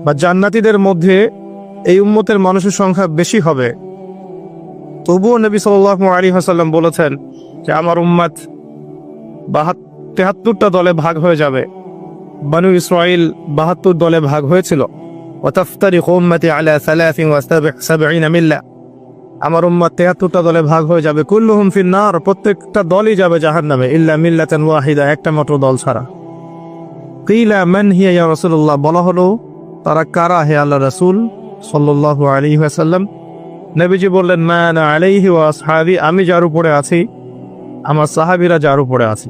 বা জান্নাতীদের মধ্যে এই উম্মতের মানুষের সংখ্যা বেশি হবে, তবুও নবী সাল্লাল্লাহু আলাইহি ওয়াসাল্লাম বলেছেন যে আমার উম্মত 73টা দলে ভাগ হয়ে যাবে। বনু ইসরাইল 72 দলে ভাগ হয়েছিল। ওয়াতাফতারিকু উম্মতি আলা 73 মিল্লা, আমার উম্মত 73টা দলে ভাগ হয়ে যাবে। কুল্লুহুম ফিন্নার, প্রত্যেকটা দলই যাবে জাহান্নামে, ইল্লা মিল্লাতান ওয়াহিদা, একটা মাত্র দল ছাড়া। কিলা মান হিয়া ইয়া রাসূলুল্লাহ, বলা হলো তারা কারা হে আল্লাহ রাসূল সাল্লাল্লাহু আলাইহি ওয়াসাল্লাম? নবীজি বললেন মা আনা আলাইহি ওয়া আসহাবি, আমি যার উপরে আছি, আমার সাহাবীরা যার উপরে আছে।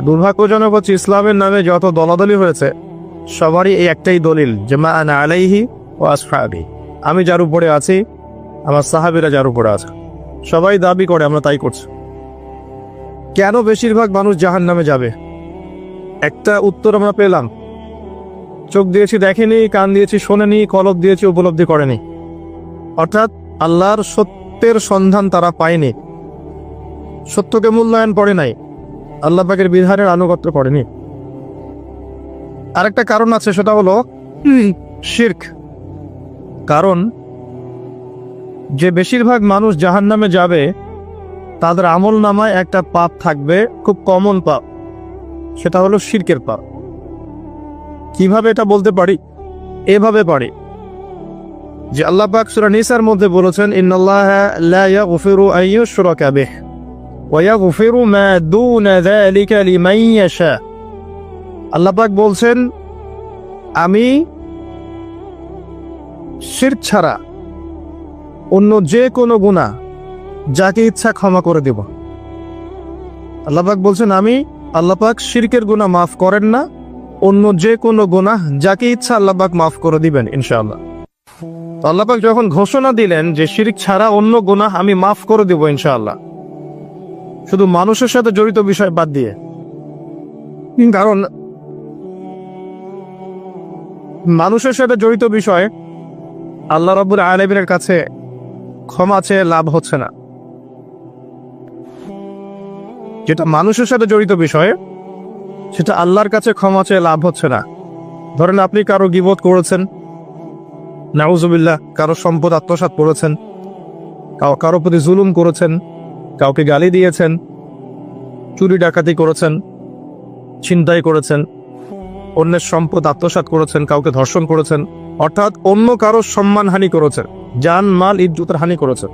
দুর্ভাগ্যজনক হচ্ছে ইসলামের নামে যত দলাদলি হয়েছে সবারই এই একটাই দলিল যে মা আনা আলাইহি ওয়া আসহাবি, আমি যার উপরে আছি, আমার সাহাবীরা যার উপরে আছে। সবাই দাবি করে আমরা তাই করছি। কেন বেশিরভাগ মানুষ জাহান্নামে যাবে? একটা উত্তর আমরা পেলাম, চোখ দিয়েছি দেখেনি, কান দিয়েছি শোনেনি, কলব দিয়েছি উপলব্ধি করেনি। অর্থাৎ আল্লাহর সত্যের সন্ধান তারা পায়নি, সত্যকে মূল্যায়ন করে নাই, আল্লাহ পাকের বিধানের আনুগত্য করেনি। আরেকটা কারণ আছে, সেটা হলো শিরক। কারণ যে বেশিরভাগ মানুষ জাহান্নামে যাবে তাদের আমল নামায় একটা পাপ থাকবে, খুব কমন পাপ, সেটা হলো শিরকের পাপ। কিভাবে এটা বলতে পারি? এভাবে পারি যে আল্লাহ পাক সূরা নিসার মধ্যে বলেছেন ইন্নাল্লাহা লা ইয়াগফিরু আন ইউশরাকা বিহি ওয়া ইয়াগফিরু মা দুনা যালিকা লিমান ইয়াশা। আল্লাহ পাক বলছেন আমি শিরক ছাড়া অন্য যে কোনো গুনাহ যাকে ইচ্ছা ক্ষমা করে দেব। আল্লাহ পাক বলছেন আমি আল্লাহ পাক শিরকের গুনাহ মাফ করেন না, অন্য যে কোনো গুনাহ যাকে ইচ্ছা আল্লাহ পাক মাফ করে দিবেন ইনশাআল্লাহ। আল্লাহ পাক যখন ঘোষণা দিলেন যে শিরক ছাড়া অন্য গুনাহ আমি মাফ করে দেব ইনশাআল্লাহ, শুধু মানুষের সাথে জড়িত বিষয় বাদ দিয়ে। কারণ মানুষের সাথে জড়িত বিষয় আল্লাহ রাব্বুল আলামিনের কাছে ক্ষমা চেয়ে লাভ হচ্ছে না। যেটা মানুষের সাথে জড়িত বিষয় সেটা আল্লাহর কাছে ক্ষমা চেয়ে লাভ হচ্ছে না। ধরেন আপনি কারো গীবত করেছেন, নাউজুবিল্লাহ, কারো সম্পদ আত্মসাৎ করেছেন, কারো প্রতি জুলুম করেছেন, কাউকে গালি দিয়েছেন, চুরি ডাকাতি করেছেন, ছিনতাই করেছেন, অন্যের সম্পদ আত্মসাৎ করেছেন, কাউকে ধর্ষণ করেছেন, অর্থাৎ অন্য কারো সম্মানহানি করেছেন, জান মাল ইজ্জতের হানি করেছেন।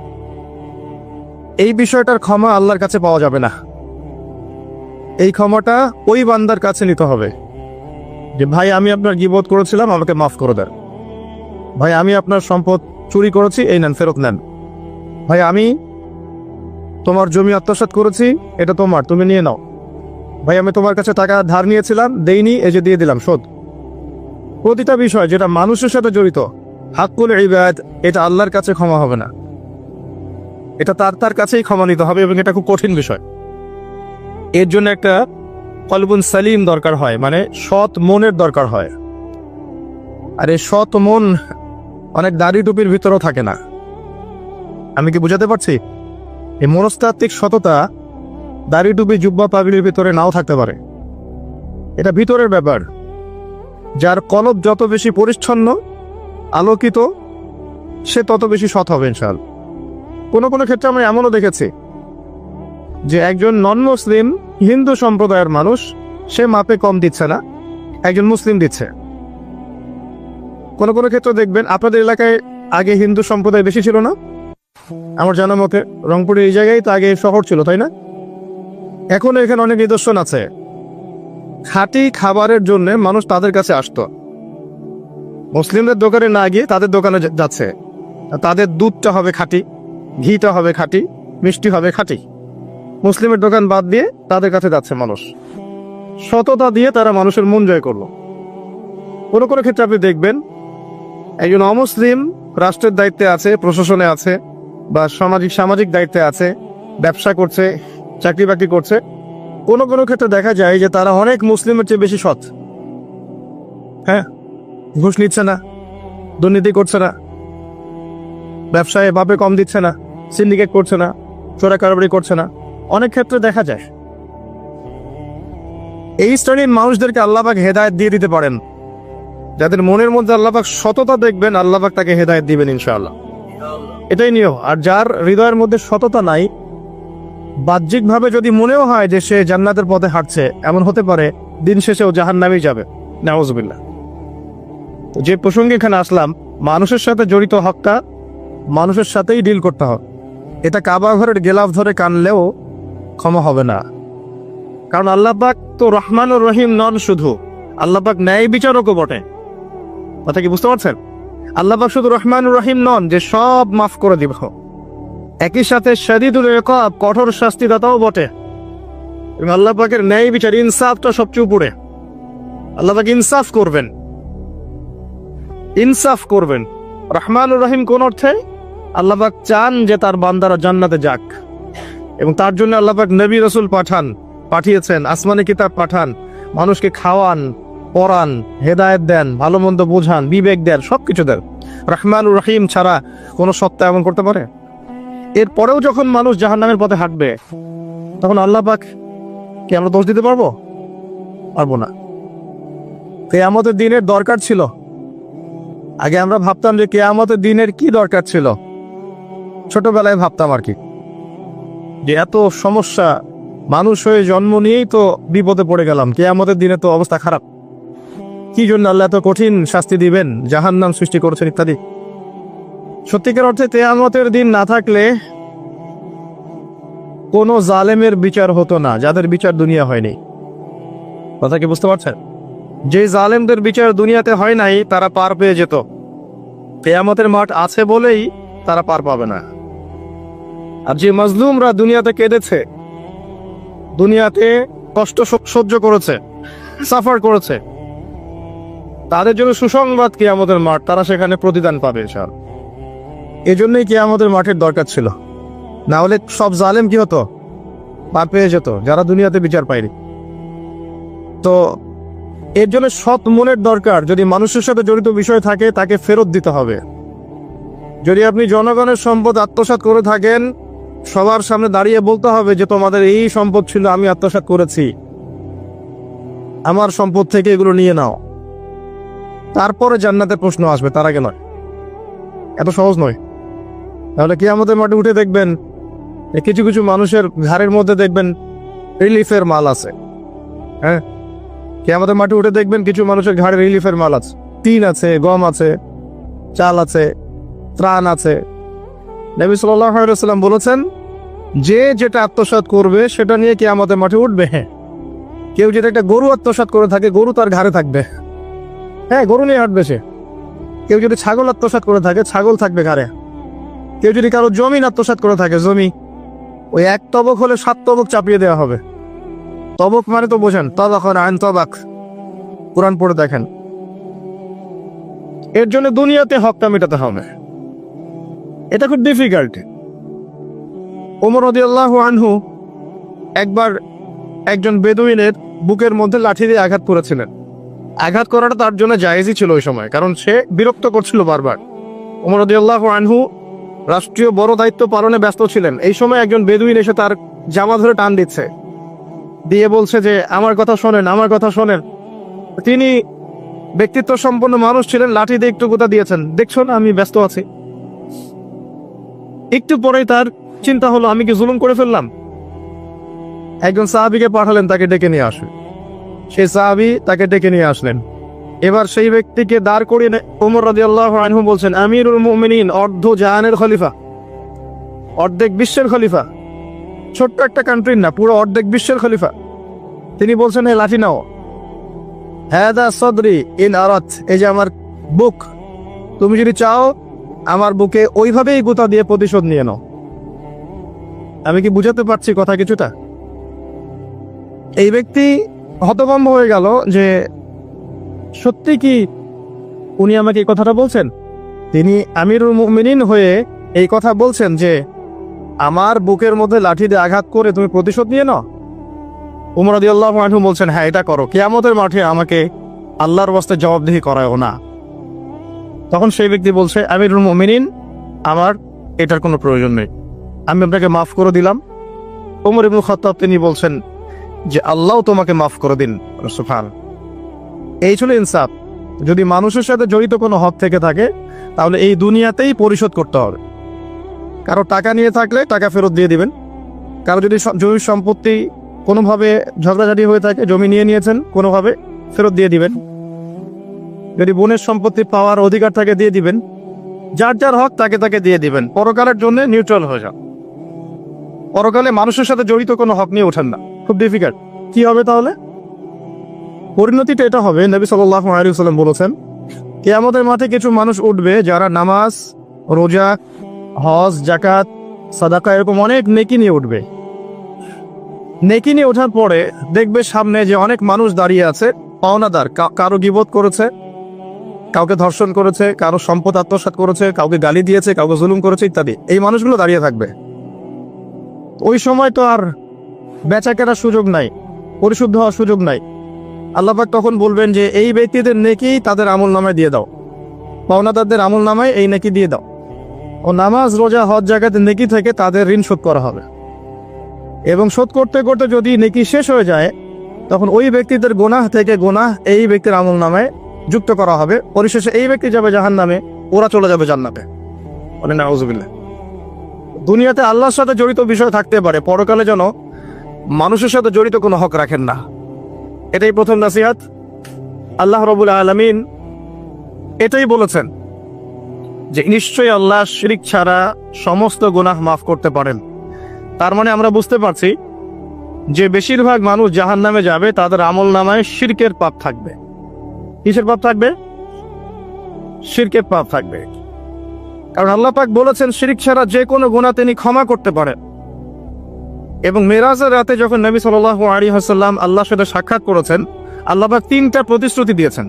এই বিষয়টার ক্ষমা আল্লাহর কাছে পাওয়া যাবে না। এই ক্ষমাটা ওই বান্দার কাছে নিতে হবে যে ভাই আমি আপনার গীবত করেছিলাম, আমাকে মাফ করে দেন। ভাই আমি আপনার সম্পদ চুরি করেছি, এই নেন, ফেরত নেন। ভাই আমি তোমার জমি আত্মসাৎ করেছি, এটা তোমার, তুমি নিয়ে নাও। ভাই আমি তোমার কাছে টাকা ধার নিয়েছিলাম, দেইনি, এই যে দিয়ে দিলাম, শোধ। প্রতিটা বিষয় যেটা মানুষের সাথে জড়িত, হাক্কুল ইবাদ, এটা আল্লাহর কাছে ক্ষমা হবে না, এটা তার কাছেই ক্ষমা নিতে হবে, এবং এটা খুব কঠিন বিষয়। এর জন্য একটা কলবুন সালিম দরকার হয়, মানে সৎ মনের দরকার হয়। আর এই সৎ মন অনেক দাড়ি টুপির ভিতরেও থাকে না। আমি কি বুঝাতে পারছি? এই মনস্তাত্ত্বিক সততা দাড়ি টুপি জুব্বা পাগড়ির ভিতরে নাও থাকতে পারে, এটা ভিতরের ব্যাপার। যার কলব যত বেশি পরিচ্ছন্ন আলোকিত, সে তত বেশি সৎ হবে ইনশাআল্লাহ। কোনো কোনো ক্ষেত্রে আমরা এমনও দেখেছি যে একজন নন মুসলিম হিন্দু সম্প্রদায়ের মানুষ, সে মাপে কম দিচ্ছে না, একজন মুসলিম দিচ্ছে। কোনো কোনো ক্ষেত্রে দেখবেন আপনাদের এলাকায় আগে হিন্দু সম্প্রদায় বেশি ছিল না? আমার জানা মতে রংপুরের এই জায়গায় তো আগে শহর ছিল, তাই না? এখন এখানে অনেক নিদর্শন আছে, খাঁটি খাবারের জন্য মানুষ তাদের কাছে আসতো, মুসলিমদের দোকানে না গিয়ে তাদের দোকানে যাচ্ছে। তাদের দুধটা হবে খাঁটি, ঘিটা হবে খাঁটি, মিষ্টি হবে খাঁটি। মুসলিমের দোকান বাদ দিয়ে তাদের কাছে যাচ্ছে মানুষ, সততা দিয়ে তারা মানুষের মন জয় করলো। কোনো কোনো ক্ষেত্রে আপনি দেখবেন একজন অমুসলিম রাষ্ট্রের দায়িত্বে আছে, প্রশাসনে আছে, বা সামাজিক দায়িত্বে আছে, ব্যবসা করছে, চাকরি বাকরি করছে। কোনো কোনো ক্ষেত্রে দেখা যায় যে তারা অনেক মুসলিমের চেয়ে বেশি সৎ। হ্যাঁ, ঘুষ নিচ্ছে না, দুর্নীতি করছে না, ব্যবসায় ভাবে কম দিচ্ছে না, সিন্ডিকেট করছে না, চোরা কারবারি করছে না, অনেক ক্ষেত্রে দেখা যায়। এই শ্রেণীর মানুষদেরকে আল্লাহ পাক হেদায়েত দিয়ে দিতে পারেন। যাদের মনের মধ্যে আল্লাহ পাক সততা দেখবেন, আল্লাহ পাক তাকে হেদায়েত দিবেন ইনশাআল্লাহ। এটাই নিয়ম। আর যার হৃদয়ের মধ্যে সততা নাই, বাহ্যিকভাবে যদি মনেও হয় যে সে জান্নাতের পথে হাঁটছে, এমন হতে পারে দিন শেষেও জাহান্নামেই যাবে, নাউজুবিল্লাহ। যে প্রসঙ্গে এখানে আসলাম, মানুষের সাথে জড়িত হকটা মানুষের সাথেই ডিল করতে হবে। এটা কাবা ঘরের গেলাফ ধরে কানলেও ক্ষমা হবে না, কারণ আল্লাহ পাক তো রহমানুর রহিম নন, শুধু আল্লাহ পাক ন্যায় বিচারকও বটে। কথা কি বুঝতে পারছেন? আল্লাহ পাক শুধু রহমানুর রহিম নন যে সব মাফ করে দিব, একই সাথে শাদীদুল ইকাব, কঠোর শাস্তিদাতাও বটে। এবং আল্লাহ পাকের ন্যায় বিচার, ইনসাফটা সবচেয়ে উপরে। আল্লাহ পাক ইনসাফ করবেন, ইনসাফ করবেন। রহমানুর রহিম কোন অর্থে? আল্লাহ পাক চান যে তার বান্দারা জান্নাতে যাক, এবং তার জন্য আল্লাহ পাক নবী রাসূল পাঠিয়েছেন, আসমানি কিতাব পাঠান, মানুষকে খাওয়ান, পড়ান, হেদায়েত দেন, ভালো মন্দ বোঝান, বিবেক দেন, সবকিছু দেন। রহমানুর রহিম ছাড়া কোনো সত্তা এমন করতে পারে? এরপরেও যখন মানুষ জাহান্নামের পথে হাঁটবে, তখন আল্লাহ পাক কি আমরা দোষ দিতে পারবো? পারবো না। কিয়ামতের দিনের দরকার ছিল। আগে আমরা ভাবতাম যে কিয়ামতের দিনের কি দরকার ছিল, ছোটবেলায় ভাবতাম আর কি, যে এত সমস্যা, মানুষ হয়ে জন্ম নিয়েই তো বিপদে পড়ে গেলাম, কিয়ামতের দিনে তো অবস্থা খারাপ, কি জন্য আল্লাহ এত কঠিন শাস্তি দিবেন, জাহান্নাম সৃষ্টি করেছেন ইত্যাদি। সত্যিকার অর্থে কিয়ামতের দিন না থাকলে কোনো জালেমের বিচার হতো না, যাদের বিচার দুনিয়া হয়নি। কথা কি বুঝতে পারছেন? যে জালেমদের বিচার দুনিয়াতে হয় নাই, তারা পার পেয়ে যেত। কিয়ামতের মাঠ আছে বলেই তারা পার পাবে না। আর যে মাজলুমরা দুনিয়াতে কেঁদেছে, দুনিয়াতে কষ্ট সহ্য করেছে, সাফার করেছে, তাদের জন্য সুসংবাদ কিয়ামতের মাঠ, তারা সেখানে প্রতিদান পাবে ইনশাআল্লাহ। এজন্যই কিয়ামতের মাঠের দরকার ছিল, না হলে সব জালেম কি হতো? পার পেয়ে যেত, যারা দুনিয়াতে বিচার পায়নি। তো এর জন্য সৎ মনের দরকার। যদি মানুষের সাথে জড়িত বিষয় থাকে, তাকে ফেরত দিতে হবে। যদি আপনি জনগণের সম্পদ আত্মসাৎ করে থাকেন, সবার সামনে দাঁড়িয়ে বলতে হবে যে তোমাদের এই সম্পদ ছিল, আমি আত্মসাৎ করেছি, আমার সম্পদ থেকে এগুলো নিয়ে নাও। তারপরে জান্নাতের প্রশ্ন আসবে, তার আগে নয়। এত সহজ নয়। তাহলে কিয়ামতের মাঠে উঠে দেখবেন কিছু কিছু মানুষের ঘাড়ের মধ্যে দেখবেন রিলিফের মাল আছে। হ্যাঁ, কিয়ামতের মাঠে উঠে দেখবেন কিছু মানুষের ঘাড়ে রিলিফের মাল আছে, টিন আছে, গম আছে, চাল আছে, ত্রাণ আছে। নবী সাল্লাল্লাহু আলাইহি ওয়াসাল্লাম বলেছেন, যে যেটা আত্মসাৎ করবে সেটা নিয়ে কিয়ামতের মাঠে উঠবে। হ্যাঁ, কেউ যদি একটা গরু আত্মসাৎ করে থাকে, গরু তার ঘাড়ে থাকবে। হ্যাঁ, গরু নিয়ে হাঁটবে সে। কেউ যদি ছাগল আত্মসাৎ করে থাকে, ছাগল থাকবে ঘাড়ে। কেউ যদি কারো জমিন আত্মসাৎ করে থাকে, জমি, ওই এক তবক হলে 7 তবক চাপিয়ে দেওয়া হবে। তবক মানে তো বোঝেন, তবাখন আইন তবাক, কোরআন পড়ে দেখেন। এর জন্য দুনিয়াতে হকটা মেটাতে হবে, এটা খুব ডিফিকাল্ট। ওমর রাদিয়াল্লাহু আনহু একবার একজন বেদুইনের বুকের মধ্যে লাঠি দিয়ে আঘাত করেছিলেন। আঘাত করাটা তার জন্য জায়েজই ছিল ওই সময়, কারণ সে বিরক্ত করছিল বারবার। ওমর রাদিয়াল্লাহু আনহু রাষ্ট্রীয় বড় দায়িত্ব পালনে ব্যস্ত ছিলেন। এই সময় একজন বেদুইন এসে তার জামা ধরে টান দিচ্ছে, দিয়ে বলছে যে আমার কথা শোনেন, আমার কথা শোনেন। তিনি ব্যক্তিত্ব সম্পন্ন মানুষ ছিলেন, লাঠি দিয়ে একটু গুতা দিয়েছেন, দেখছো না আমি ব্যস্ত আছি। একটু পরেই তার চিন্তা হলো, আমি কি জুলুম করে ফেললাম? একজন সাহাবীকে পাঠালেন তাকে ডেকে নিয়ে আসবে। সেই সাহাবী তাকে ডেকে নিয়ে আসলেন। এবার সেই ব্যক্তিকে দাঁড় করিয়ে ওমর রাদিয়াল্লাহু আনহু বলছেন, আমিরুল মুমিনিন, অর্ধ জাহানের খলিফা, অর্ধেক বিশ্বের খলিফা, ছোট্ট একটা কান্ট্রির না, পুরো অর্ধেক বিশ্বের খলিফা। তিনি বলছেন, এই লাঠি নাও। হাদা সদরি ইন আরাত, এই যে আমার বুক, তুমি যদি চাও আমার বুকে ওইভাবেই গুতা দিয়ে প্রতিশোধ নিয়ে নাও। আমি কি বুঝাতে পারছি কথা কিছুটা? এই ব্যক্তি হতভম্ব হয়ে গেল যে সত্যি কি উনি আমাকে এই কথাটা বলছেন? তিনি আমিরুল মুমিনিন হয়ে এই কথা বলছেন যে আমার বুকের মধ্যে লাঠি দিয়ে আঘাত করে তুমি প্রতিশোধ নিয়ে নাও। ওমর রাদিয়াল্লাহু আনহু বলছেন, হ্যাঁ এটা করো, কিয়ামতের মাঠে আমাকে আল্লাহর ওয়াস্তে জবাবদিহি করায়ও না। তখন সেই ব্যক্তি বলছে, আমিরুল মুমিনিন, আমার এটার কোনো প্রয়োজন নেই, আমি আপনাকে মাফ করে দিলাম। ওমর ইবনে খাত্তাব তিনি বলছেন যে আল্লাহ তোমাকে মাফ করে দিন। সুবহান। এই ছিল ইনসাফ। যদি মানুষের সাথে জড়িত কোনো হক থেকে থাকে তাহলে এই দুনিয়াতেই পরিশোধ করতে হবে। কারো টাকা নিয়ে থাকলে টাকা ফেরত দিয়ে দিবেন। কারো যদি জমির সম্পত্তি কোনোভাবে ঝগড়াঝাটি হয়ে থাকে, জমি নিয়ে নিয়েছেন কোনোভাবে, ফেরত দিয়ে দিবেন। যদি বোনের সম্পত্তি পাওয়ার অধিকার থাকে দিয়ে দিবেন। যার যার হক তাকে তাকে দিয়ে দিবেন। পরকালের জন্য নিউট্রাল হয়ে যান। পরকালে মানুষের সাথে জড়িত কোনো হক নিয়ে ওঠেন না। খুব ডিফিকাল্ট। কি হবে তাহলে? পরিণতিটা এটা হবে, নবী সাল্লাল্লাহু আলাইহি ওয়াসাল্লাম বলেছেন, কিয়ামতের মাঠে কিছু মানুষ উঠবে যারা নামাজ, রোজা, হজ, যাকাত, সাদাকা এরকম অনেক নেকি নিয়ে উঠবে। নেকি নিয়ে ওঠার পরে দেখবে সামনে যে অনেক মানুষ দাঁড়িয়ে আছে পাওনাদার, কারো গীবত করেছে, কাউকে ধর্ষণ করেছে, কারো সম্পদ আত্মসাৎ করেছে, কাউকে গালি দিয়েছে, কাউকে জুলুম করেছে ইত্যাদি। এই মানুষগুলো দাঁড়িয়ে থাকবে। ওই সময় তো আর বেচা কেনার সুযোগ নাই, পরিশুদ্ধ হওয়ার সুযোগ নাই। আল্লাহ পাক তখন বলবেন যে এই ব্যক্তিদের নেকি তাদের আমল নামায় দিয়ে দাও, পাওনাদারদের আমল নামায় এই নেকি দিয়ে দাও। ও নামাজ, রোজা, হজ, যাকাতের নেকি থেকে তাদের ঋণ শোধ করা হবে। এবং শোধ করতে করতে যদি নেকি শেষ হয়ে যায় তখন ওই ব্যক্তিদের গুনাহ থেকে গুনাহ এই ব্যক্তির আমল নামায় যুক্ত করা হবে। পরিশেষে এই ব্যক্তি যাবে জাহান্নামে, ওরা চলে যাবে জান্নাতে। মানে নাউযুবিল্লাহ। দুনিয়াতে আল্লাহর সাথে জড়িত বিষয় থাকতে পারে, পরকালে যেন মানুষের সাথে জড়িত কোনো হক রাখেন না। এটাই প্রথম নাসিহাত। আল্লাহ রাব্বুল আলামিন এটাই বলেছেন যে নিশ্চয়ই আল্লাহ শিরক ছাড়া সমস্ত গুনাহ মাফ করতে পারেন। তার মানে আমরা বুঝতে পারছি যে বেশিরভাগ মানুষ জাহান্নামে যাবে তাদের আমল নামায় শিরকের পাপ থাকবে। কিসের পাপ থাকবে? শিরকের পাপ থাকবে। কারণ আল্লাহ পাক বলেছেন শিরক ছাড়া যে কোনো গুনাহ তিনি ক্ষমা করতে পারেন। এবং মেরাজের রাতে যখন নবী সাল্লাল্লাহু আলাইহি ওয়াসাল্লাম আল্লাহর সাথে সাক্ষাৎ করেছেন, আল্লাহ পাক 3টা প্রতিশ্রুতি দিয়েছেন,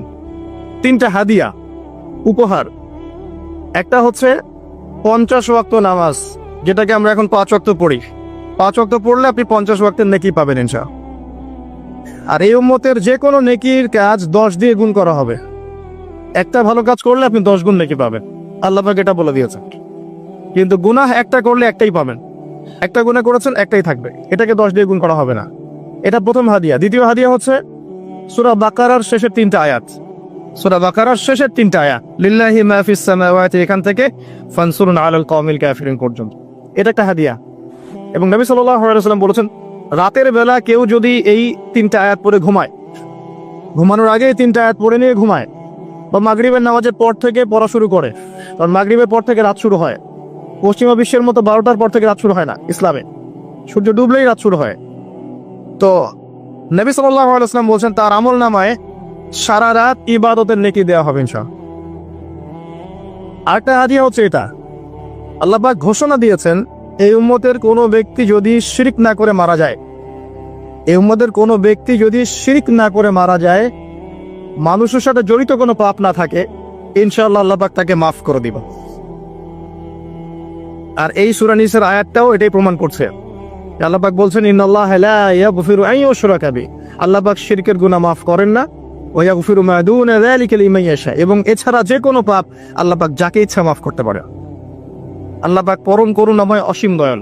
3টা হাদিয়া, উপহার। একটা হচ্ছে 50 ওয়াক্ত নামাজ, যেটাকে আমরা এখন 5 ওয়াক্ত পড়ি। 5 ওয়াক্ত পড়লে আপনি 50 ওয়াক্তের নেকি পাবেন ইনশাআল্লাহ। আর এই উম্মতের যে কোনো নেকির কাজ 10 দিয়ে গুণ করা হবে। একটা ভালো কাজ করলে আপনি 10 গুণ নেকি পাবেন, আল্লাহ পাক এটা বলে দিয়েছেন। কিন্তু গুনাহ একটা করলে একটাই পাবেন। একটা গুনাহ করেছেন, একটাই থাকবে, এটাকে 10 দিয়ে গুণ করা হবে না। এটা প্রথম হাদিয়া। দ্বিতীয় হাদিয়া হচ্ছে সূরা বাকারার শেষের 3টা আয়াত। সূরা বাকারার শেষের 3টা আয়াত, লিল্লাহি মা ফিস সামাওয়াতি, এখান থেকে ফানসুরুন আলাল কওমিল কাফিরিন পর্যন্ত। এটা একটা হাদিয়া। এবং নবী সাল্লাল্লাহু আলাইহি ওয়াসাল্লাম বলেছেন, রাতের বেলা কেউ যদি এই 3টা আয়াত পড়ে ঘুমায়, ঘুমানোর আগে এই 3টা আয়াত পড়ে নিয়ে ঘুমায়, বা মাগরিবের নামাজের পর থেকে পড়া শুরু করে, কারণ মাগরিবের পর থেকে রাত শুরু হয়। পশ্চিমা বিশ্বের মতো 12টার পর থেকে রাত শুরু হয় না ইসলামে, সূর্য ডুবলেই রাত শুরু হয়। তো নবী সাল্লাল্লাহু আলাইহি ওয়াসাল্লাম বলছেন তার আমল নামায় সারা রাত ইবাদতের নেকি দেওয়া হবে ইনশাআল্লাহ। আরেকটা হাদিয়া হচ্ছে এটা, আল্লাহ পাক ঘোষণা দিয়েছেন এই উম্মতের কোনো ব্যক্তি যদি শিরক না করে মারা যায়, এই উম্মতের কোনো ব্যক্তি যদি শিরক না করে মারা যায়, মানুষের সাথে জড়িত কোনো পাপ না থাকে, ইনশাআল্লাহ আল্লাহ পাক তাকে মাফ করে দিবেন। আর এই সূরা নিসার আয়াতটাও এটাই প্রমাণ করছে। আল্লাহ পাক বলছেন ইন্নাল্লাহা লা ইয়াগফিরু আন ইউশরাকা বিহি, আল্লাহ পাক শিরকের গুনাহ মাফ করেন না, ওয়া ইয়াগফিরু মা দুনা যালিকা লিমান ইয়াশা, এবং এছাড়া যে কোনো পাপ আল্লাহ পাক যাকে ইচ্ছা মাফ করতে পারে। আল্লাহ পাক পরম করুণাময়, অসীম দয়াল।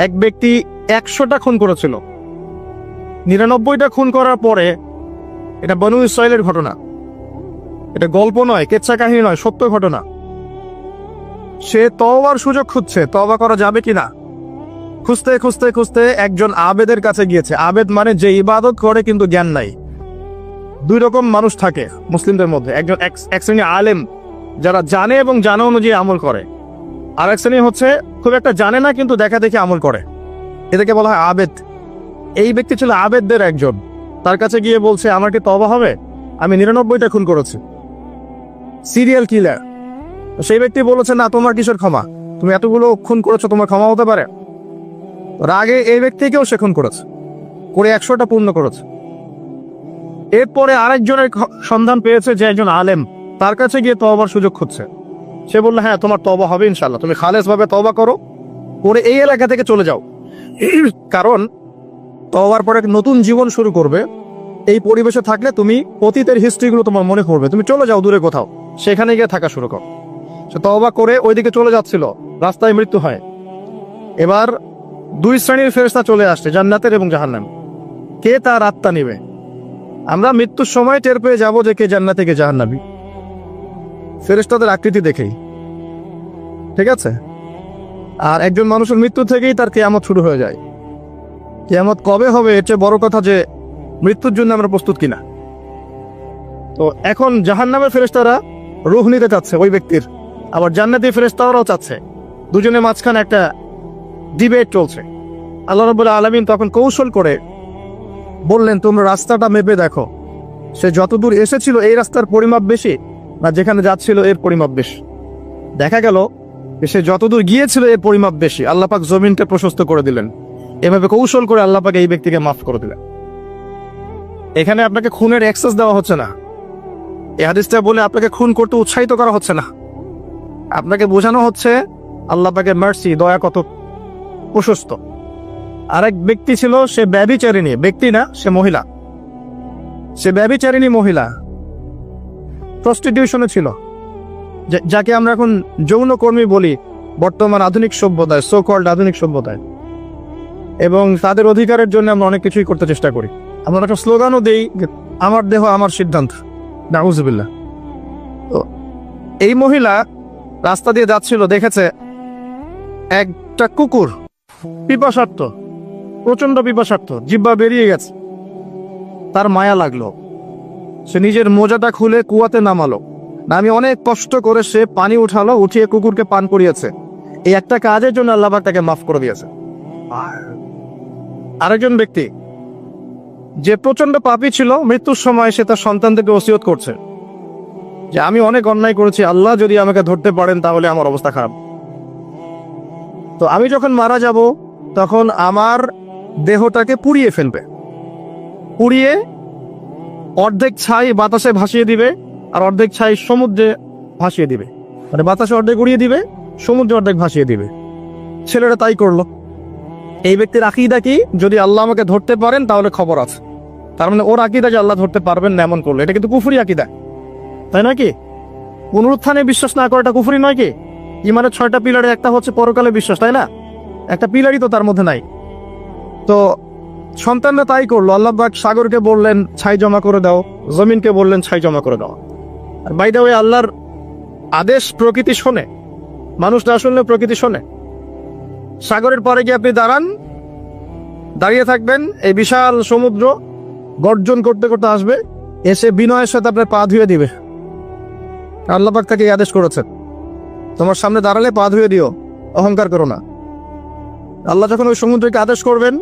এক ব্যক্তি 100টা খুন করেছিল, 99টা খুন করার পরে, এটা বনু ইসরাইলের ঘটনা, এটা গল্প নয়, কেচ্ছা কাহিনী নয়, সত্য ঘটনা। সে তওবার সুযোগ খুঁজছে, তওবা করা যাবে কিনা। খুঁজতে খুঁজতে খুঁজতে একজন আবেদের কাছে গিয়েছে। আবেদ মানে যে ইবাদত করে কিন্তু জ্ঞান নাই। 2 রকম মানুষ থাকে মুসলিমদের মধ্যে, একজন এক শ্রেণী আলেম যারা জানে এবং জানা অনুযায়ী আমল করে, আর এক শ্রেণী হচ্ছে খুব একটা জানে না কিন্তু দেখা দেখে আমল করে, এটাকে বলা হয় আবেদ। এই ব্যক্তি ছিল আবেদদের একজন। তার কাছে গিয়ে বলছে আমার কি তওবা হবে, আমি 99টা খুন করেছি, সিরিয়াল কিলার। সেই ব্যক্তি বলেছে না, তোমার কিসের ক্ষমা, তুমি এতগুলো খুন করেছো, তোমার ক্ষমা হতে পারে। রাগে এই ব্যক্তিকেও সে খুন করেছে, করে 100টা পূর্ণ করেছে। এরপরে আরেকজনের সন্ধান পেয়েছে যে একজন আলেম, তার কাছে গিয়ে তওবার সুযোগ খুঁজছে। সে বললো হ্যাঁ তোমার তওবা হবে ইনশাআল্লাহ, তুমি খালেস ভাবে তওবা করো, করে এই এলাকা থেকে চলে যাও, কারণ তওবার পরে নতুন জীবন শুরু করবে। এই পরিবেশে থাকলে তুমি অতীতের হিস্ট্রিগুলো তোমার মনে করবে, তুমি চলে যাও দূরে কোথাও, সেখানে গিয়ে থাকা শুরু করো। সে তওবা করে ওইদিকে চলে যাচ্ছিল, রাস্তায় মৃত্যু হয়। এবার 2 শ্রেণীর ফেরেশতা চলে আসছে, জান্নাতের এবং জাহান্নামের। কে তার আত্মা নিবে? আমরা মৃত্যুর সময় টের পেয়ে যাবো যে কে জান্নাতে কে জাহান্নামী। ফেরেশতাদের আকৃতি দেখেই, ঠিক আছে? আর একজন মানুষের মৃত্যু থেকেই তার কিয়ামত শুরু হয়ে যায়। কিয়ামত কবে হবে এর চেয়ে বড় কথা যে মৃত্যুর জন্য আমরা প্রস্তুত কিনা। তো এখন জাহান্নামের ফেরেশতারা রূহ নিতে চাচ্ছে ওই ব্যক্তির, আবার জান্নাতি ফেরেশতারাও চাচ্ছে। দুজনের মাঝখানে একটা ডিবেট চলছে। আল্লাহ রাব্বুল আলামিন তখন কৌশল করে বললেন, তোমরা রাস্তাটা মেপে দেখো, সে যতদূর এসেছিল এই রাস্তার পরিমাপ বেশি না যেখানে যাচ্ছিল এর পরিমাপ বেশি। দেখা গেল সে যতদূর গিয়েছিল এর পরিমাপ বেশি। আল্লাহ পাক জমিনটা প্রশস্ত করে দিলেন। এভাবে কৌশল করে আল্লাহ পাক এই ব্যক্তিকে মাফ করে দিলেন। এখানে আপনাকে খুনের অ্যাক্সেস দেওয়া হচ্ছে না। এই হাদিসটা বলে আপনাকে খুন করতে উৎসাহিত করা হচ্ছে না। আপনাকে বোঝানো হচ্ছে আল্লাহ পাকের মার্সি, দয়া কত প্রশস্ত। আরেক ব্যক্তি ছিল, সে ব্যভিচারিণী, ব্যক্তি না, সে মহিলা। সে ব্যভিচারিণী মহিলা, প্রস্টিটিউশনে ছিল, যাকে আমরা এখন যৌনকর্মী বলি বর্তমান আধুনিক সভ্যতায়, সো কল্ড আধুনিক সভ্যতায়। এবং তাদের অধিকারের জন্য আমরা অনেক কিছুই করতে চেষ্টা করি। আমরা একটা স্লোগানও দিই, আমার দেহ আমার সিদ্ধান্ত, নাউজুবিল্লাহ। তো এই মহিলা রাস্তা দিয়ে যাচ্ছিল, দেখেছে একটা কুকুর পিপাসার্থ, প্রচন্ড পিপাসার্থ, জিহ্বা বেরিয়ে গেছে। তার মায়া লাগলো, সে নিজের মোজাটা খুলে কুয়াতে নামালো, নামিয়ে অনেক কষ্ট করে সে পানি উঠালো, উঠিয়ে কুকুরকে পান করিয়েছে। এই একটা কাজের জন্য আল্লাহ পাক তাকে মাফ করে দিয়েছে। আরেকজন ব্যক্তি যে প্রচন্ড পাপী ছিল, মৃত্যুর সময় সে তার সন্তানদেরকে ওসিয়ত করছে যে আমি অনেক অন্যায় করেছি, আল্লাহ যদি আমাকে ধরতে পারেন তাহলে আমার অবস্থা খারাপ। তো আমি যখন মারা যাব তখন আমার দেহটাকে পুড়িয়ে ফেলবে, পুড়িয়ে অর্ধেক ছাই বাতাসে ভাসিয়ে দিবে আর অর্ধেক ছাই সমুদ্রে ভাসিয়ে দিবে। মানে বাতাসে অর্ধেক উড়িয়ে দিবে, সমুদ্রে অর্ধেক ভাসিয়ে দিবে। ছেলেরা তাই করলো। এই ব্যক্তির আকীদা কি, যদি আল্লাহ আমাকে ধরতে পারেন তাহলে খবর আছে। তার মানে ওর আকীদা যে আল্লাহ ধরতে পারবেন না এমন করলো, এটা কিন্তু কুফরি আকীদা, তাই নয় কি? পুনরুত্থানে বিশ্বাস না করাটা কুফরি নয় কি? ইমানের 6টা পিলারে একটা হচ্ছে পরকালে বিশ্বাস, তাই না? একটা পিলারই তো তার মধ্যে নাই। তো সন্তানরা তাই করলো। আল্লাহ পাক সাগরকে বললেন ছাই জমা করে দাও, জমিনকে বললেন ছাই জমা করে দাও। আর বাই দ্য ওয়ে, আল্লাহর আদেশ প্রকৃতি শোনে, মানুষ না শুনলে প্রকৃতি শোনে। সাগরের পরে গিয়ে আপনি দাঁড়ান, দাঁড়িয়ে থাকবেন, এই বিশাল সমুদ্র গর্জন করতে করতে আসবে, এসে বিনয়ের সাথে আপনার পা ধুয়ে দিবে। আল্লাহ পাক তাকে আদেশ করেছেন, তোমার সামনে দাঁড়ালে পা ধুয়ে দিও, অহংকার করো না। আল্লাহ যখন ওই সমুদ্রকে আদেশ করবেন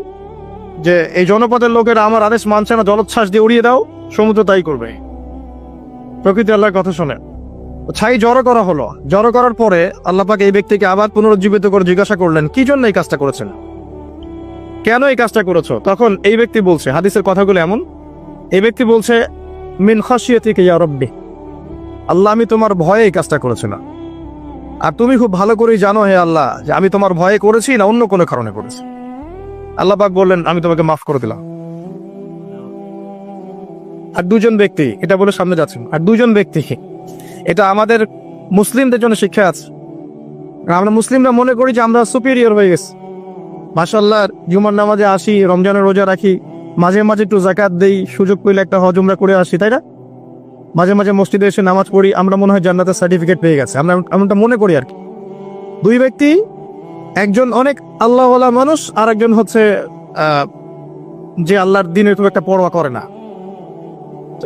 যে এই জনপদের লোকেরা আমার আদেশ মানছে না, জলোচ্ছ্বাস দিয়ে উড়িয়ে দাও, সমুদ্র তাই করবে। প্রকৃতি আল্লাহর কথা শোনে। ছাই জড়ো করা হলো। জড়ো করার পরে আল্লাহ পাক এই ব্যক্তিকে আবার পুনরুজ্জীবিত করে জিজ্ঞাসা করলেন, কি জন্য এই কাজটা করেছেন, কেন এই কাজটা করেছো? তখন এই ব্যক্তি বলছে, হাদিসের কথাগুলো এমন, এই ব্যক্তি বলছে, মিন খাশিয়াতিকা ইয়া রাব্বি, আল্লাহ আমি তোমার ভয়ে এই কাজটা করেছিলাম। আর তুমি খুব ভালো করেই জানো হে আল্লাহ যে আমি তোমার ভয়ে করেছি না অন্য কোনো কারণে করেছি। আল্লাহ পাক বললেন, আমি তোমাকে মাফ করে দিলাম। আর দুজন ব্যক্তি, এটা বলে সামনে যাচ্ছেন, আর দুজন ব্যক্তি, এটা আমাদের মুসলিমদের জন্য শিক্ষা আছে। আমরা মুসলিমরা মনে করি যে আমরা সুপিরিয়র হয়ে গেছি। মাশাআল্লাহ, জুমার নামাজে আসি, রমজানের রোজা রাখি, মাঝে মাঝে একটু জাকাত দেই, সুযোগ পেলে একটা হজ উমরা করে আসি, তাই না? মাঝে মাঝে মসজিদে এসে নামাজ পড়ি, আমরা মনে হয় জান্নাতের সার্টিফিকেট পেয়ে গেছে, আমরা এমনটা মনে করি আর কি। দুই ব্যক্তি, একজন অনেক আল্লাহওয়ালা মানুষ, আর একজন হচ্ছে যে আল্লাহর দিনের খুব একটা পরোয়া করে না।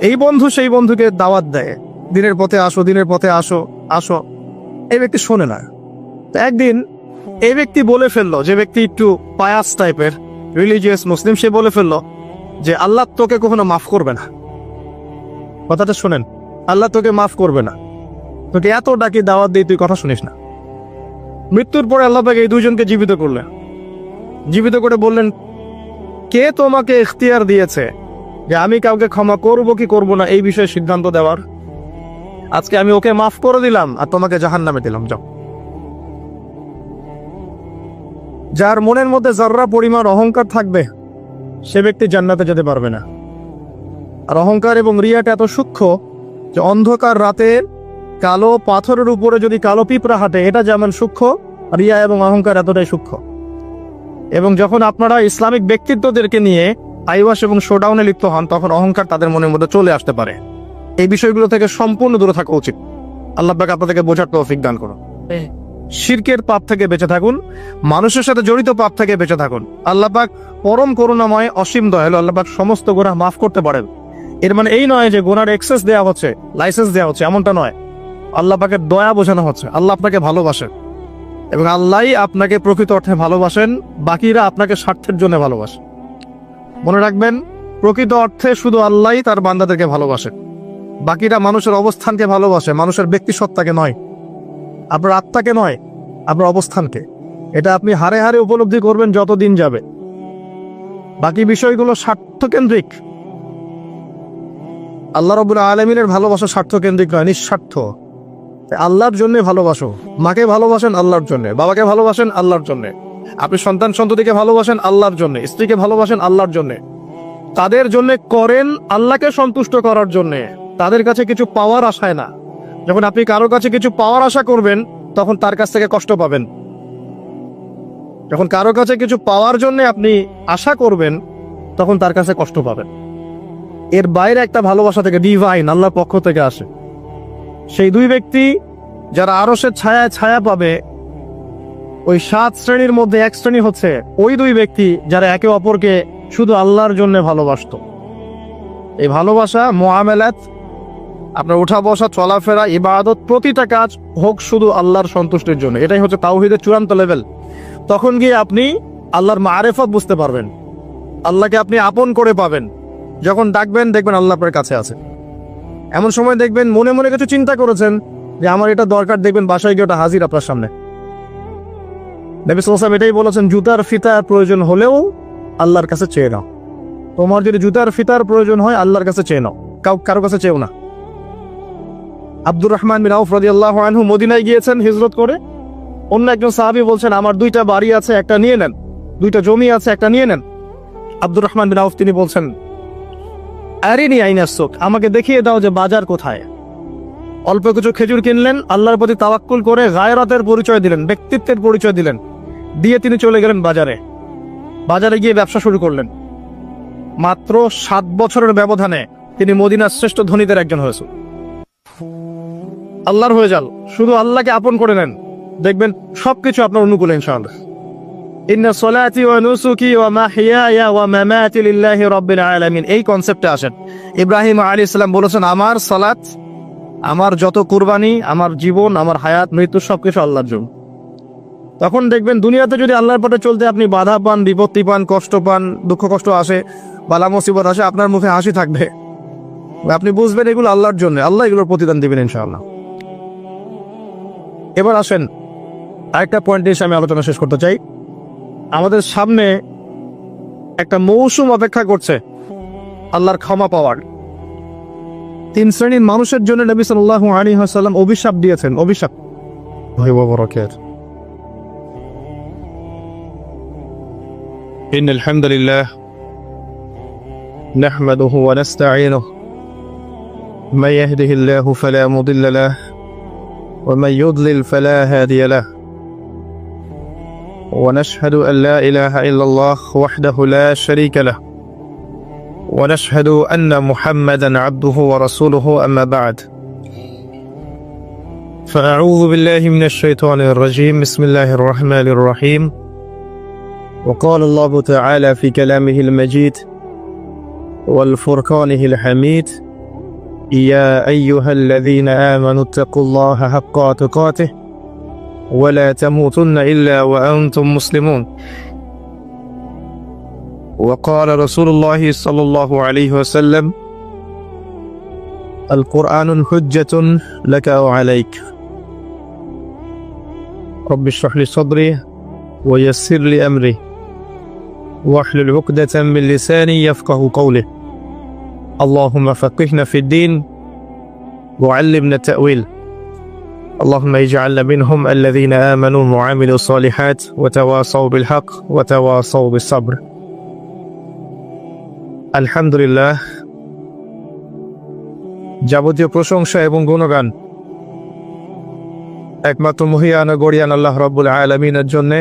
এই বন্ধু সেই বন্ধুকে দাওয়াত দেয়, দিনের পথে আসো, দিনের পথে আসো, আসো। এই ব্যক্তি শোনে না। তো একদিন এই ব্যক্তি বলে ফেললো, যে ব্যক্তি একটু পায়াস টাইপের রিলিজিয়াস মুসলিম, সে বলে ফেললো যে আল্লাহ তোকে কখনো মাফ করবে না। কথাটা শোনেন, আল্লাহ তোকে মাফ করবে না, তোকে এত ডাকি দাওয়াত দিই, তুই কথা শুনিস না। মৃত্যুর পরে আল্লাহ পাক এই দুইজনকে জীবিত করলেন। জীবিত করে বললেন, কে তোমাকে ইখতিয়ার দিয়েছে যে আমি কাউকে ক্ষমা করব কি করব না এই বিষয়ে সিদ্ধান্ত দেওয়ার? আজকে আমি ওকে মাফ করে দিলাম আর তোমাকে জাহান্নামে দিলাম, যাও। যার মনের মধ্যে যাররা পরিমাণ অহংকার থাকবে সে ব্যক্তি জান্নাতে যেতে পারবে না। আর অহংকার এবং রিয়াটা এত সূক্ষ্ম যে অন্ধকার রাতে কালো পাথরের উপরে যদি কালো পিঁপড়া হাঁটে, এটা যেমন সূক্ষ্ম, রিয়া এবং অহংকার এতটাই সূক্ষ্ম। এবং যখন আপনারা ইসলামিক ব্যক্তিত্বদেরকে নিয়ে আইওয়াস এবং শোডাউনে লিপ্ত হন, তখন অহংকার তাদের মনের মধ্যে চলে আসতে পারে। এই বিষয়গুলো থেকে সম্পূর্ণ দূরে থাকা উচিত। আল্লাহ পাক আপনাদেরকে বোঝার তৌফিক দান করুন। শিরকের পাপ থেকে বেঁচে থাকুন, মানুষের সাথে জড়িত পাপ থেকে বেঁচে থাকুন। আল্লাহ পাক পরম করুণাময়, অসীম দয়ালু। আল্লাহ পাক সমস্ত গুনাহ মাফ করতে পারেন। এর মানে এই নয় যে গুনার এক্সেস দেওয়া হচ্ছে, লাইসেন্স দেওয়া হচ্ছে, এমনটা নয়। আল্লাহ পাকের দয়া বোঝানো হচ্ছে। আল্লাহ আপনাকে ভালোবাসেন এবং আল্লাহই আপনাকে প্রকৃত অর্থে ভালোবাসেন, বাকিরা আপনাকে স্বার্থের জন্য ভালোবাসেন। মনে রাখবেন, প্রকৃত অর্থে শুধু আল্লাহই তার বান্দাদেরকে ভালোবাসেন, বাকিরা মানুষের অবস্থানকে ভালোবাসে, মানুষের ব্যক্তি সত্তাকে নয়, আপনার আত্মাকে নয়, আপনার অবস্থানকে। এটা আপনি হারে হারে উপলব্ধি করবেন যত দিন যাবে। বাকি বিষয়গুলো স্বার্থকেন্দ্রিক। আল্লাহ রাব্বুল আলামিনের ভালোবাসা স্বার্থকেন্দ্রিক নয়, নিঃস্বার্থ। আল্লাহর জন্য ভালোবাসো। মাকে ভালোবাসেন আল্লাহর জন্য, বাবাকে ভালোবাসেন আল্লাহর জন্য, আপনি সন্তান সন্ততিকে ভালোবাসেন আল্লাহর জন্য, স্ত্রীকে ভালোবাসেন আল্লাহর জন্য। তাদের জন্য করেন আল্লাহকে সন্তুষ্ট করার জন্য, তাদের কাছে কিছু পাওয়ার আশায় না। যখন আপনি কারোর কাছে কিছু পাওয়ার আশা করবেন, তখন তার কাছ থেকে কষ্ট পাবেন। যখন কারো কাছে কিছু পাওয়ার জন্য আপনি আশা করবেন, তখন তার কাছে কষ্ট পাবেন। এর বাইরে একটা ভালোবাসা থেকে, ডিভাইন, আল্লাহর পক্ষ থেকে আসে। সেই দুই ব্যক্তি যারা আরশের ছায়া ছায়া পাবে, ওই 7 শ্রেণীর মধ্যে এক শ্রেণী হচ্ছে ওই দুই ব্যক্তি যারা একে অপরকে শুধু আল্লাহর জন্য ভালোবাসত। এই ভালোবাসা, মুআমালাত, আপনার উঠা বসা, চলাফেরা, ইবাদত, প্রতিটা কাজ হোক শুধু আল্লাহর সন্তুষ্টির জন্য। এটাই হচ্ছে তাওহীদের চূড়ান্ত লেভেল। তখন গিয়ে আপনি আল্লাহর মারিফত বুঝতে পারবেন, আল্লাহকে আপনি আপন করে পাবেন। যখন ডাকবেন, দেখবেন আল্লাহ আপনার কাছে আছে। এমন সময় দেখবেন মনে মনে কিছু চিন্তা করেছেন যে আমার এটা দরকার, দেখবেন বাসায় গিয়ে ওটা হাজির আপনার সামনে। নবী সাল্লাল্লাহু আলাইহি ওয়াসাল্লাম এটাই বলেছেন, জুতার ফিতার প্রয়োজন হলেও আল্লাহর কাছে চেয়ে নাও। তোমার যদি জুতার ফিতার প্রয়োজন হয়, আল্লাহর কাছে চেয়ে নাও, কারো কাছে চেয়েও না। আব্দুর রহমান বিন আউফ রাদিয়াল্লাহু আনহু মদিনায় গিয়েছেন হিজরত করে। অন্য একজন সাহাবী বলছেন, আমার 2টা বাড়ি আছে, একটা নিয়ে নেন, 2টা জমি আছে, একটা নিয়ে নেন। আব্দুর রহমান বিন আউফ তিনি বলছেন, আরিনি আইনাস সুক, আমাকে দেখিয়ে দাও যে বাজার কোথায়। অল্প কিছু খেজুর কিনলেন, আল্লাহর প্রতি তাওয়াক্কুল করে গায়রাতের পরিচয় দিলেন, ব্যক্তিত্বের পরিচয় দিলেন, দিয়ে তিনি চলে গেলেন বাজারে। বাজারে গিয়ে ব্যবসা শুরু করলেন। মাত্র 7 বছরের ব্যবধানে তিনি মদিনার শ্রেষ্ঠ ধনীদের একজন হয়েছেন। আল্লাহর হয়ে যান, শুধু আল্লাহকে আপন করে নেন, দেখবেন সবকিছু আপনার অনুকূলে ইনশাআল্লাহ। ইন্না সলাতি ওয়া নুসুকি ওয়া মাহইয়ায়া ওয়া মামাতি লিল্লাহি রাব্বিল আলামিন, এই কনসেপ্টে আসেন। ইব্রাহিম আলাইহিস সালাম বলেছেন, আমার সালাত, আমার যত কুরবানি, আমার জীবন, আমার হায়াত, মৃত্যু সবকিছু আল্লাহর জন্য। তখন দেখবেন দুনিয়াতে যদি আল্লাহর পথে চলতে আপনি বাধা পান, বিপত্তি পান, কষ্ট পান, দুঃখ কষ্ট আসে, বালা মুসিবত আসে, আপনার মুখে হাসি থাকবে। আপনি বুঝবেন এগুলো আল্লাহর জন্য, আল্লাহ এগুলোর প্রতিদান দিবেন ইনশাআল্লাহ। এবার আসেন আরেকটা পয়েন্ট এসে আমি আলোচনা শেষ করতে চাই। আমাদের সামনে একটা মৌসুম অপেক্ষা করছে আল্লাহর ক্ষমা পাওয়ার। 3 শ্রেণীর মানুষের জন্য নবী সাল্লাল্লাহু আলাইহি ওয়াসাল্লাম অভিশাপ দিয়েছেন। অভিশাপ ইন্নাল হামদুলিল্লাহ নাহমাদুহু ওয়া নাস্তাঈনুহু মান ইয়াহদিহিল্লাহু ফালা মুদিল্লা লাহু ওয়া মান ইউদ্লিল ফালা হাদিয়া লাহু ونشهد أن لا إله إلا الله وحده لا شريك له ونشهد أن محمدا عبده ورسوله أما بعد فأعوذ بالله من الشيطان الرجيم بسم الله الرحمن الرحيم وقال الله تعالى في كلامه المجيد والفرقانه الحميد يا أيها الذين آمنوا اتقوا الله حق تقاته ولا تموتن إلا وأنتم مسلمون وقال رسول الله صلى الله عليه وسلم القرآن حجة لك أو عليك رب اشرح لي صدري ويسر لي أمري واحلل عقدة من لساني يفقه قولي اللهم فقهنا في الدين وعلمنا التأويل اللهم اجعلنا منهم الذين آمنوا وعملوا الصالحات وتواصوا بالحق وتواصوا بالصبر আলহামদুলিল্লাহ, যাবতীয় প্রশংসা এবং গুণগান একমাত্র মহিয়ান ও গরিয়ান আল্লাহ রাব্বুল আলামিনের জন্য,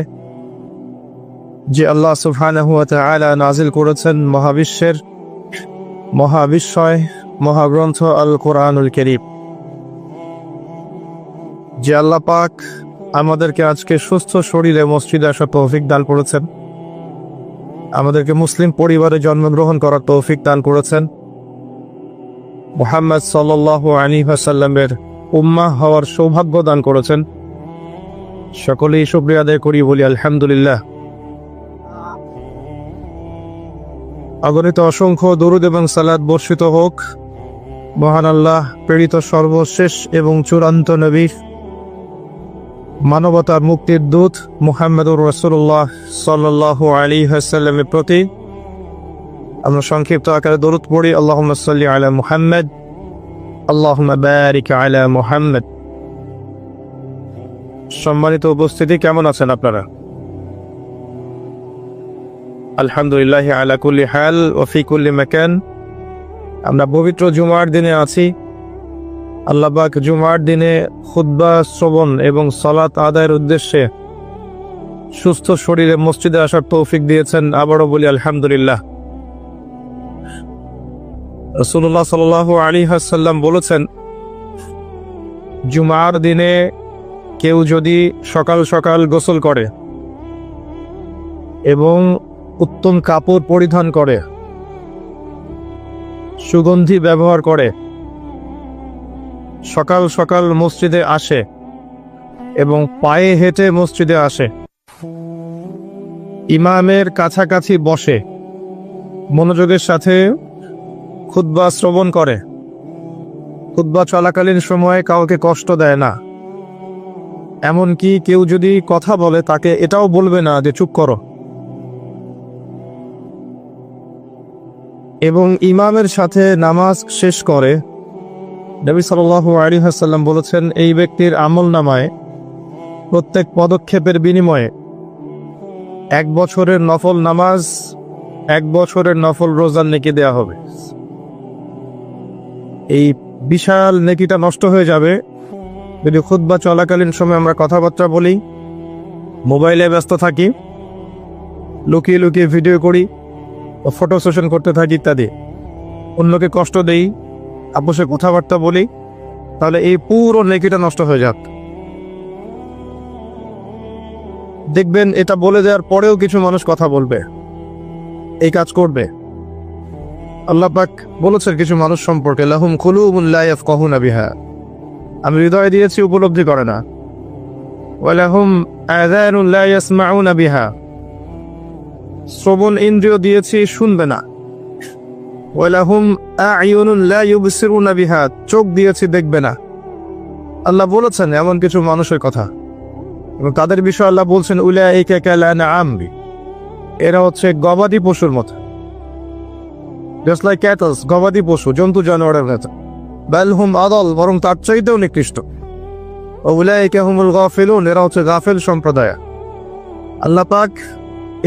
যে আল্লাহ সুবহানাহু ওয়া তাআলা নাজিল করেছেন মহাবিশ্বের মহাবিশ্বয় মহাগ্রন্থ আল কোরআনুল কারীম। যে আল্লাহ পাক আমাদেরকে আজকে সুস্থ শরীরে মসজিদে আসার তৌফিক দান করেছেন, আমাদেরকে মুসলিম পরিবারে জন্মগ্রহণ করার তৌফিক দান করেছেন, মুহাম্মদ সাল্লাল্লাহু আলাইহি ওয়াসাল্লামের উম্মাহ হওয়ার সৌভাগ্য দান করেছেন। সকলেই শুকরিয়া আদায় করি, বলি আলহামদুলিল্লাহ। অগণিত অসংখ্য দরুদ এবং সালাত বর্ষিত হোক মহান আল্লাহ প্রেরিত সর্বশেষ এবং চূড়ান্ত নবী, মানবতার মুক্তির দূত মুহাম্মদুর রাসূলুল্লাহ সাল্লাল্লাহু আলাইহি ওয়াসাল্লামের প্রতি। আমরা সংক্ষিপ্ত আকারে দরুদ পড়ি, আল্লাহুম্মা সাল্লি আলা মুহাম্মদ, আল্লাহুম্মা বারিক আলা মুহাম্মদ। সম্মানিত উপস্থিতি, কেমন আছেন আপনারা? আলহামদুলিল্লাহ আলা কুল্লি হাল ওয়া ফি কুল্লি মাকান। আমরা পবিত্র জুমার দিনে আছি। আল্লাহ পাক জুমার দিনে খুতবা শ্রবণ এবং সালাত আদায়ের উদ্দেশ্যে সুস্থ শরীরে মসজিদে আসার তৌফিক দিয়েছেন। আবারও বলি আলহামদুলিল্লাহ। রাসূলুল্লাহ সাল্লাল্লাহু আলাইহি ওয়াসাল্লাম বলেছেন, জুমার দিনে কেউ যদি সকাল সকাল গোসল করে এবং উত্তম কাপড় পরিধান করে, সুগন্ধি ব্যবহার করে, সকাল সকাল মসজিদে আসে এবং পায়ে হেঁটে মসজিদে আসে, ইমামের কাছাকাছি বসে, মনোযোগের সাথে খুতবা শ্রবণ করে, খুতবা চলাকালীন সময়ে কাউকে কষ্ট দেয় না, এমনকি কেউ যদি কথা বলে তাকে এটাও বলবে না যে চুপ করো, এবং ইমামের সাথে নামাজ শেষ করে, নবী সাল্লাল্লাহু আলাইহি ওয়াসাল্লাম বলেছেন, এই ব্যক্তির আমলনামায় প্রত্যেক পদক্ষেপের বিনিময়ে 1 বছরের নফল নামাজ, 1 বছরের নফল রোজার নেকি দেয়া হবে। এই বিশাল নেকিটা নষ্ট হয়ে যাবে যদি খুতবা চলাকালীন সময় আমরা কথাবার্তা বলি, মোবাইলে ব্যস্ত থাকি, লুকিয়ে লুকিয়ে ভিডিও করি, ফটো সেশন করতে থাকি ইত্যাদি, অন্যকে কষ্ট দেই, আপোষে কথাবার্তা বলি, তাহলে এই পুরো নেকিটা নষ্ট হয়ে যাক। দেখবেন এটা বলে দেওয়ার পরেও কিছু মানুষ কথা বলবে, এই কাজ করবে। আল্লাহ পাক বলেছেন কিছু মানুষ সম্পর্কে, লাহুম কুলুবুন লা ইয়াফকাহুনা বিহা, আমি হৃদয় দিয়েছি উপলব্ধি করে না, ওয়া লাহুম আযানুন লা ইয়াসমাউনা বিহা, শ্রবণ ইন্দ্রিয় দিয়েছি শুনবে না, ওয়া লাহুম আ'য়ুনুন লা ইউবসিরুনা বিহা, চোখ দিয়েছি দেখবে না। আল্লাহ বলেছেন এমন কিছু মানুষের কথা, এবং তাদের বিষয়ে আল্লাহ বলছেন, উলাইকা কালানআম, এরা হচ্ছে গবাদি পশুর মতো, জাস্ট লাইক ক্যাটলস, গবাদি পশু, জন্তু জানোয়ারের মতো। বাল হুম আদাল, বরং তার চাইতেও নিকৃষ্ট। উলাইকা হুমুল গাফিলুন, এরা হচ্ছে গাফেল সম্প্রদায়। আল্লাহ পাক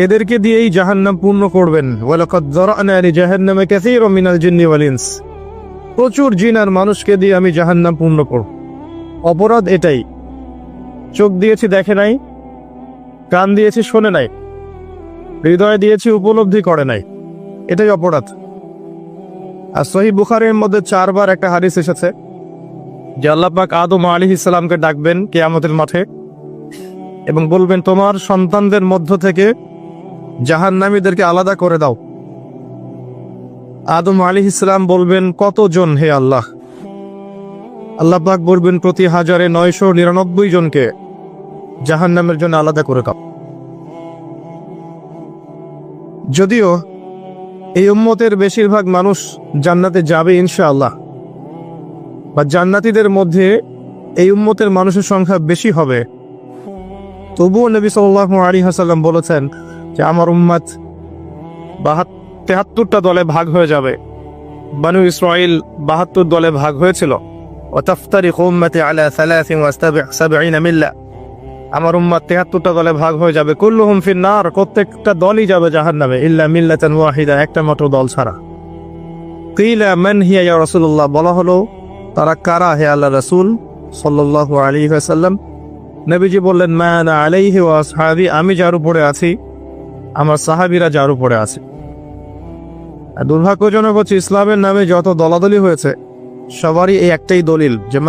এদেরকে দিয়েই জাহান্নাম পূর্ণ করবেন। ওয়ালাকাদ যারানা লিজাহান্নামা কাসীরাম মিনাল জিন্নি ওয়াল ইনস, প্রচুর জিন আর মানুষকে দিয়ে আমি জাহান্নাম পূর্ণ করব। অপরাধ এটাই, চোখ দিয়েছি দেখে নাই, কান দিয়েছি শোনে নাই, হৃদয় দিয়েছি উপলব্ধি করে নাই, এটাই অপরাধ। আর সহিহ বুখারীর মধ্যে 4 বার একটা হাদিস এসেছে যে আল্লাহ পাক আদম আলাইহিস সালামকে ডাকবেন কিয়ামতের মাঠে এবং বলবেন, তোমার সন্তানদের মধ্য থেকে জাহান্নামীদেরকে আলাদা করে দাও। আদম আলাইহিস সালাম বলবেন, কতজন হে আল্লাহ? আল্লাহ পাক বলবেন, প্রতি 1999 জনকে জাহান্নামের জন্য আলাদা করে দাও। যদিও এই উম্মতের বেশিরভাগ মানুষ জান্নাতে যাবে ইনশাআল্লাহ, বা জান্নাতীদের মধ্যে এই উম্মতের মানুষের সংখ্যা বেশি হবে, তবুও নবী সাল্লাল্লাহু আলাইহি ওয়াসাল্লাম বলেছেন যে আমার উম্মত 73টা দলে ভাগ হয়ে যাবে। বানু ইসরাঈল 72 দলে ভাগ হয়েছিল। ওয়াতাফতারিকু উম্মতি আলা 73 মিল্লা, আমার উম্মত 73টা দলে ভাগ হয়ে যাবে। কুল্লুহুম ফিন্নার, প্রত্যেকটা দলই যাবে জাহান্নামে, ইল্লা মিল্লাতান ওয়াহিদা, একটা মাত্র দল ছাড়া। কিলা মান হিয়া ইয়া রাসূলুল্লাহ, বলা হলো তারা কারা হে আল্লাহ রাসূল সাল্লাল্লাহু আলাইহি ওয়াসাল্লাম? নবীজি বললেন, মা আনা আলাইহি ওয়া আসহাবি, আমি যার উপরে আছি, আমার সাহাবীরা যার উপরে আছে। দুর্ভাগ্যজনক হচ্ছে ইসলামের নামে যত দলাদলি হয়েছে সবারই এই একটাই দলিল যে